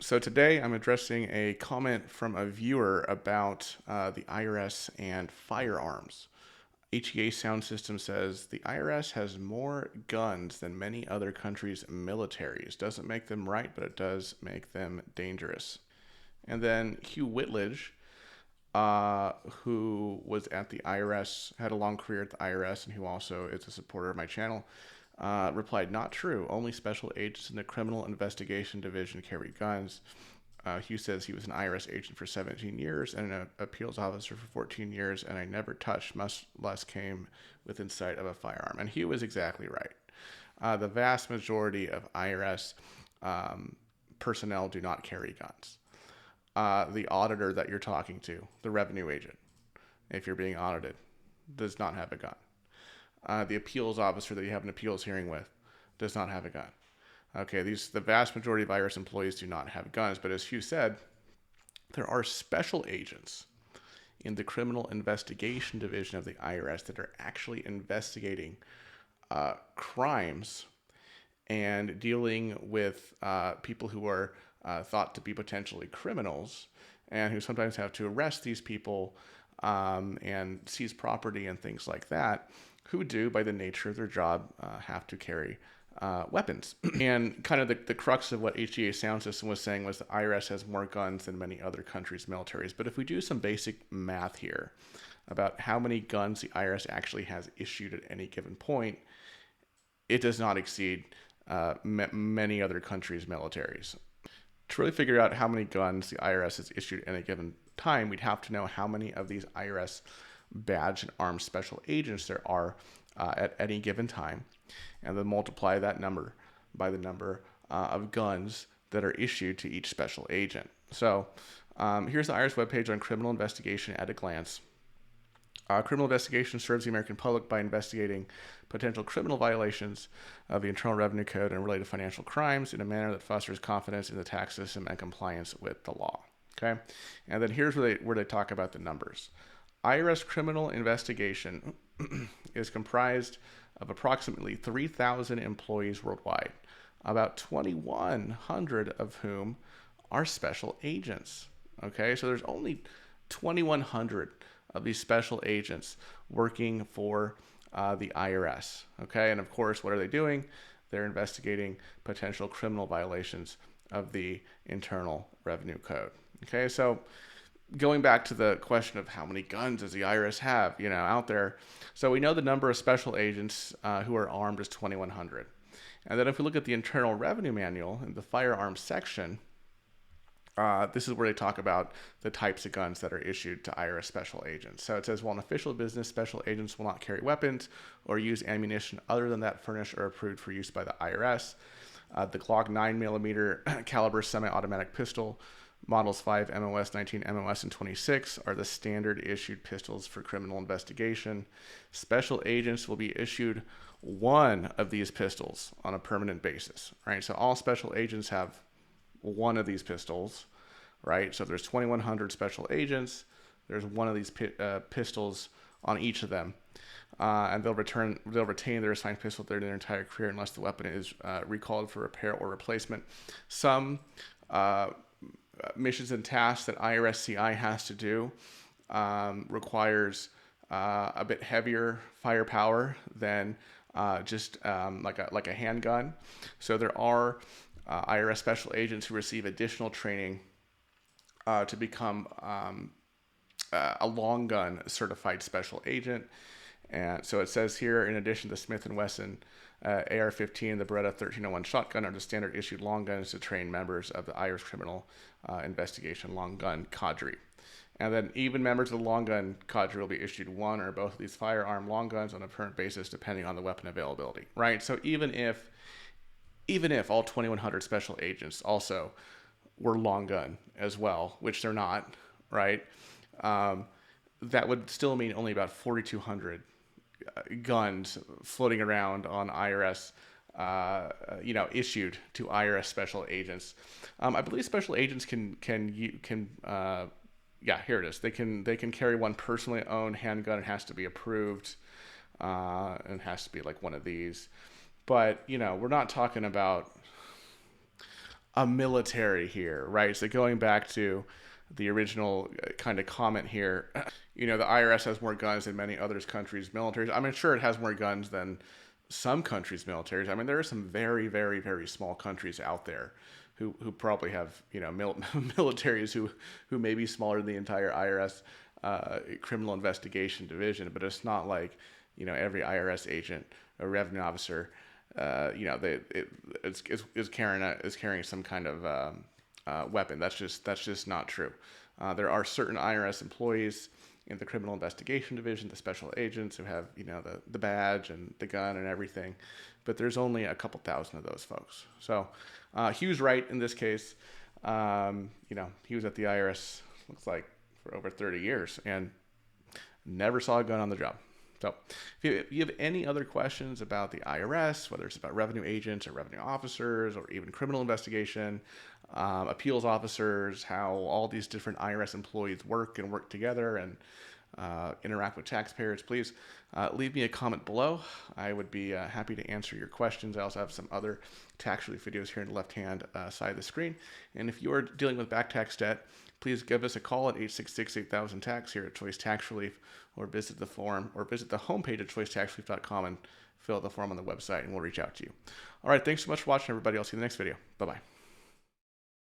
So today I'm addressing a comment from a viewer about the IRS and firearms. HEA Sound System says the IRS has more guns than many other countries' militaries. Doesn't make them right, but it does make them dangerous. And then Hugh Whitledge, who was at the IRS, had a long career at the IRS, and who also is a supporter of my channel, replied, "Not true. Only special agents in the Criminal Investigation Division carry guns." Hugh says he was an IRS agent for 17 years and an appeals officer for 14 years, and I never touched, much less came within sight of a firearm. And Hugh was exactly right. The vast majority of IRS personnel do not carry guns. The auditor that you're talking to, the revenue agent, if you're being audited, does not have a gun. The appeals officer that you have an appeals hearing with does not have a gun. Okay, the vast majority of IRS employees do not have guns, but as Hugh said, there are special agents in the Criminal Investigation Division of the IRS that are actually investigating crimes and dealing with people who are thought to be potentially criminals and who sometimes have to arrest these people and seize property and things like that, who do, by the nature of their job, have to carry weapons. And kind of the crux of what HEA Sound System was saying was the IRS has more guns than many other countries' militaries. But if we do some basic math here about how many guns the IRS actually has issued at any given point, it does not exceed many other countries' militaries. To really figure out how many guns the IRS has issued at any given time, we'd have to know how many of these IRS badge and armed special agents there are at any given time, and then multiply that number by the number of guns that are issued to each special agent. So here's the IRS webpage on criminal investigation at a glance. Criminal investigation serves the American public by investigating potential criminal violations of the Internal Revenue Code and related financial crimes in a manner that fosters confidence in the tax system and compliance with the law. Okay, and then here's where they talk about the numbers. IRS criminal investigation is comprised of approximately 3,000 employees worldwide, about 2,100 of whom are special agents. Okay, so there's only 2,100 of these special agents working for the IRS. Okay, and of course, what are they doing? They're investigating potential criminal violations of the Internal Revenue Code. Okay, so going back to the question of how many guns does the IRS have, out there. So we know the number of special agents who are armed is 2,100. And then if we look at the Internal Revenue Manual in the firearms section, this is where they talk about the types of guns that are issued to IRS special agents. So it says, while in official business, special agents will not carry weapons or use ammunition other than that furnished or approved for use by the IRS. The Glock 9mm caliber semi-automatic pistol, models 5 MOS, 19 MOS, and 26 are the standard issued pistols for criminal investigation. Special agents will be issued one of these pistols on a permanent basis, right? So all special agents have one of these pistols, right? So if there's 2,100 special agents, there's one of these pistols on each of them. And they'll retain their assigned pistol during their entire career unless the weapon is recalled for repair or replacement. Some missions and tasks that IRSCI has to do requires a bit heavier firepower than just like a handgun. So there are IRS special agents who receive additional training to become a long gun certified special agent. And so it says here, in addition to Smith & Wesson AR-15, the Beretta 1301 shotgun are the standard issued long guns to train members of the Irish Criminal Investigation Long Gun Cadre. And then even members of the long gun cadre will be issued one or both of these firearm long guns on a permanent basis, depending on the weapon availability, right? So even if all 2,100 special agents also were long gun as well, which they're not, right? That would still mean only about 4,200 guns floating around on IRS, issued to IRS special agents. I believe special agents can here it is. They can carry one personally owned handgun. It has to be approved, and it has to be like one of these. But we're not talking about a military here, right? So going back to the original kind of comment here, the IRS has more guns than many other countries' militaries. I mean, sure, it has more guns than some countries' militaries. I mean, there are some very, very, very small countries out there who probably have militaries who may be smaller than the entire IRS criminal investigation division, but it's not like every IRS agent or revenue officer is carrying some kind of weapon. That's just not true. There are certain IRS employees in the criminal investigation division, the special agents who have the badge and the gun and everything, but there's only a couple thousand of those folks. So he was right in this case. He was at the IRS, looks like, for over 30 years and never saw a gun on the job. So if you have any other questions about the IRS, whether it's about revenue agents or revenue officers or even criminal investigation, appeals officers, how all these different IRS employees work together and interact with taxpayers, please leave me a comment below. I would be happy to answer your questions. I also have some other tax relief videos here on the left-hand side of the screen. And if you are dealing with back tax debt, please give us a call at 866-8000-TAX here at Choice Tax Relief, or visit the forum or visit the homepage at choicetaxrelief.com and fill out the form on the website, and we'll reach out to you. All right, thanks so much for watching, everybody. I'll see you in the next video. Bye-bye.